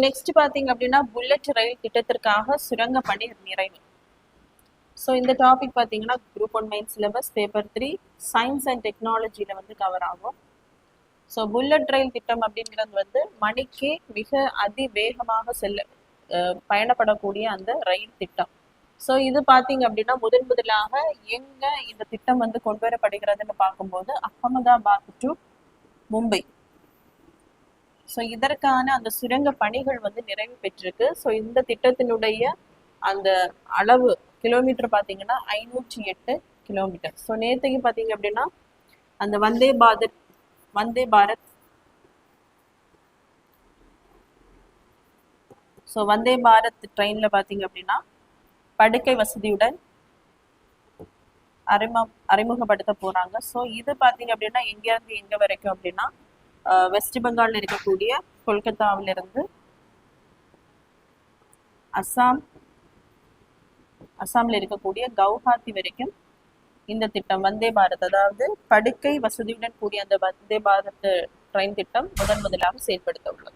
Next பார்த்தீங்க அப்படின்னா bullet ரயில் திட்டத்திற்காக சுரங்க பணி நிறைவு. ஸோ இந்த டாபிக் பார்த்தீங்கன்னா group 1 main syllabus paper 3 science and டெக்னாலஜியில் வந்து கவர் ஆகும். ஸோ புல்லட் ரயில் திட்டம் அப்படிங்கிறது வந்து மணிக்கு மிக அதிவேகமாக பயணப்படக்கூடிய அந்த ரயில் திட்டம். ஸோ இது பார்த்தீங்க அப்படின்னா முதலாக எங்க இந்த திட்டம் வந்து கொண்டு வரப்படுகிறதுன்னு பார்க்கும்போது அகமதாபாத் டு மும்பை. ஸோ இதற்கான அந்த சுரங்க பணிகள் வந்து நிறைவு பெற்றிருக்கு. ஸோ இந்த திட்டத்தினுடைய அந்த அளவு கிலோமீட்டர் பார்த்தீங்கன்னா 508 கிலோமீட்டர். ஸோ நேற்றுக்கு பார்த்தீங்க அப்படின்னா அந்த வந்தே பாரத் ஸோ வந்தே பாரத் ட்ரெயினில் பார்த்தீங்க அப்படின்னா படுக்கை வசதியுடன் அறிமுகப்படுத்த போகிறாங்க. ஸோ இது பார்த்தீங்க அப்படின்னா எங்கேருந்து எங்கே வரைக்கும் அப்படின்னா வெஸ்ட் பெங்காலில் இருக்கக்கூடிய கொல்கத்தாவிலிருந்து அஸ்ஸாமில் இருக்கக்கூடிய கவுஹாத்தி வரைக்கும் இந்த திட்டம் வந்தே பாரத், அதாவது படுக்கை வசதியுடன் கூடிய அந்த வந்தே பாரத் ட்ரெயின் திட்டம் முதலாக செயல்படுத்த உள்ளது.